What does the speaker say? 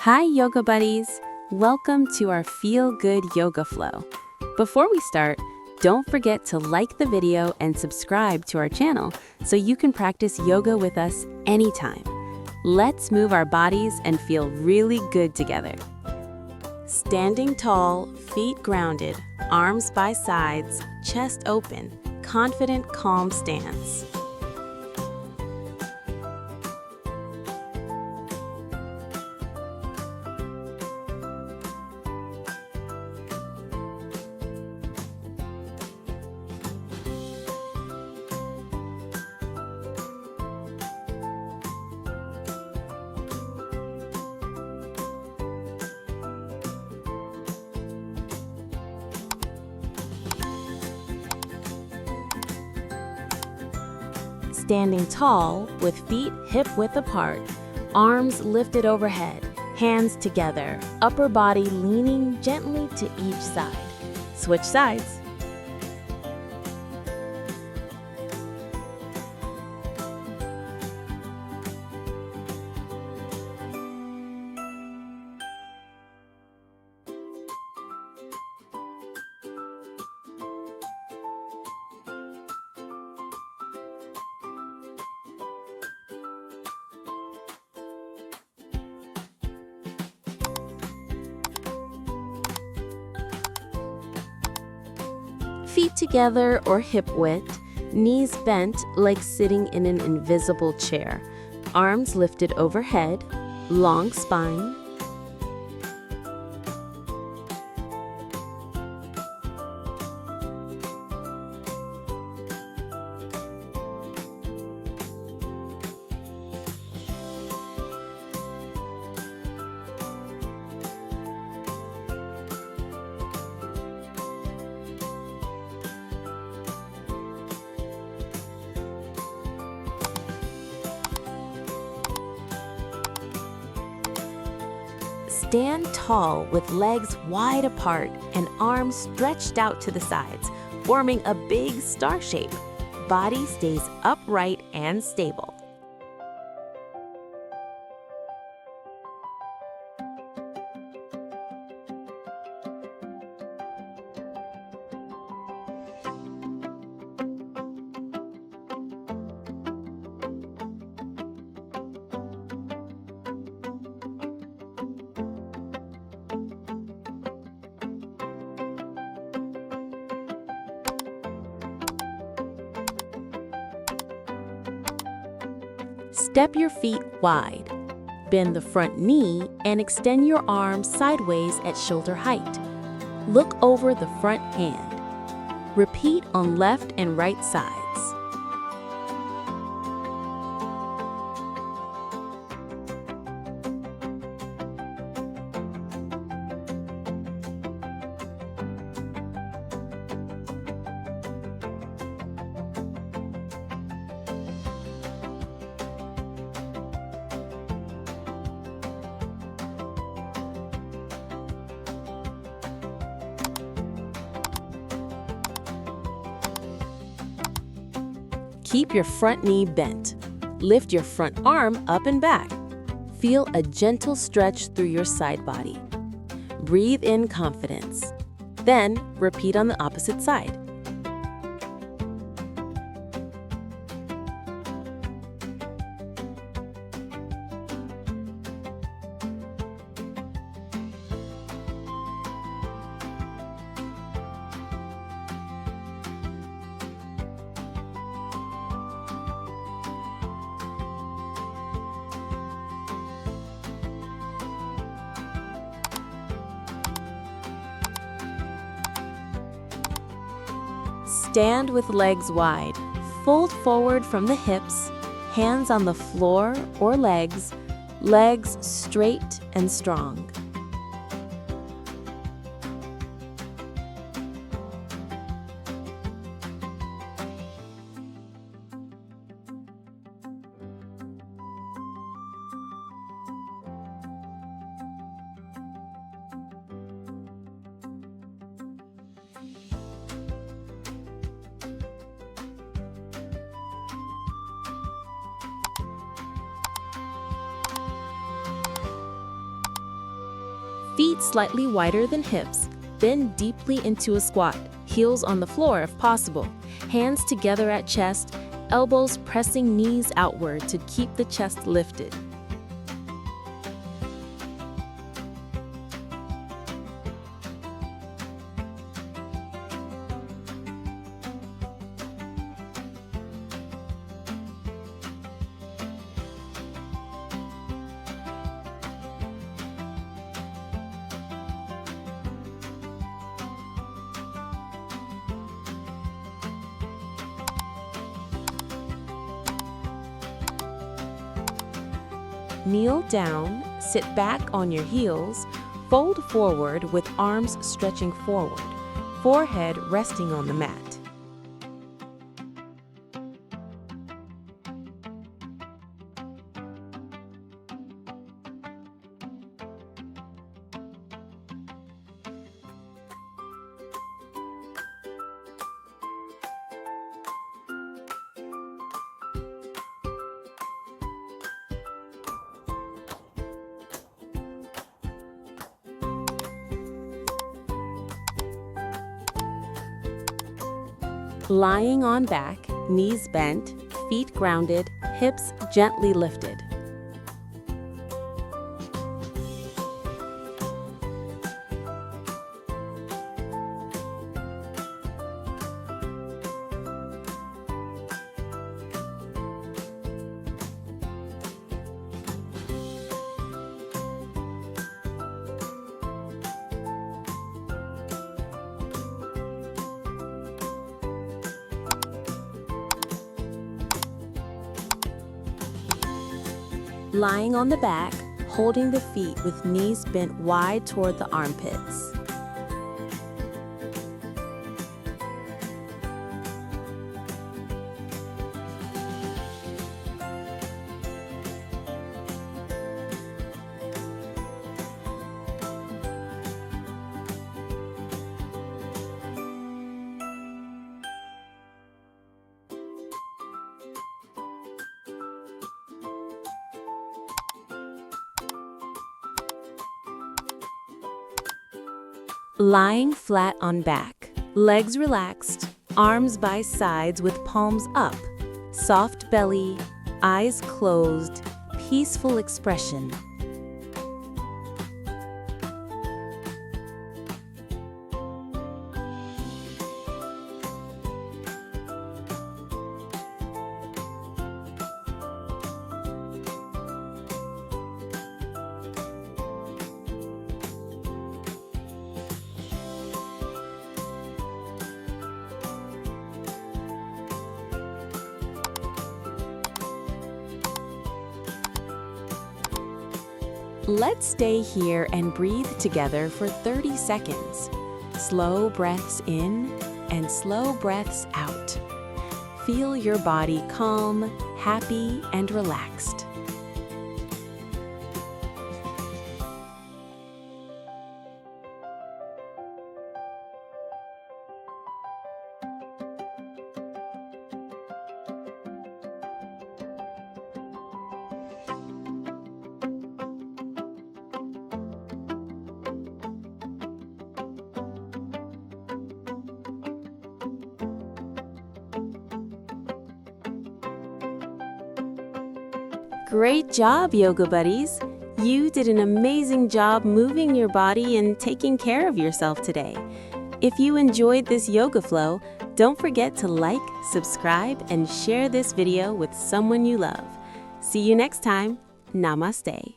Hi, yoga buddies! Welcome to our Feel Good Yoga Flow. Before we start, don't forget to like the video and subscribe to our channel so you can practice yoga with us anytime. Let's move our bodies and feel really good together. Standing tall, feet grounded, arms by sides, chest open, confident, calm stance. Standing tall with feet hip-width apart, arms lifted overhead, hands together, upper body leaning gently to each side. Switch sides. Feet together or hip width, knees bent like sitting in an invisible chair, arms lifted overhead, long spine. Stand tall with legs wide apart and arms stretched out to the sides, forming a big star shape. Body stays upright and stable. Step your feet wide. Bend the front knee and extend your arms sideways at shoulder height. Look over the front hand. Repeat on left and right sides. Keep your front knee bent. Lift your front arm up and back. Feel a gentle stretch through your side body. Breathe in confidence. Then, repeat on the opposite side. Stand with legs wide. Fold forward from the hips, hands on the floor or legs, legs straight and strong. Feet slightly wider than hips, bend deeply into a squat, heels on the floor if possible. Hands together at chest, elbows pressing knees outward to keep the chest lifted. Kneel down, sit back on your heels, fold forward with arms stretching forward, forehead resting on the mat. Lying on back, knees bent, feet grounded, hips gently lifted. Lying on the back, holding the feet with knees bent wide toward the armpits. Lying flat on back, legs relaxed, arms by sides with palms up, soft belly, eyes closed, peaceful expression. Let's stay here and breathe together for 30 seconds. Slow breaths in and slow breaths out. Feel your body calm, happy, and relaxed. Great job, yoga buddies! You did an amazing job moving your body and taking care of yourself today. If you enjoyed this yoga flow, don't forget to like, subscribe, and share this video with someone you love. See you next time. Namaste.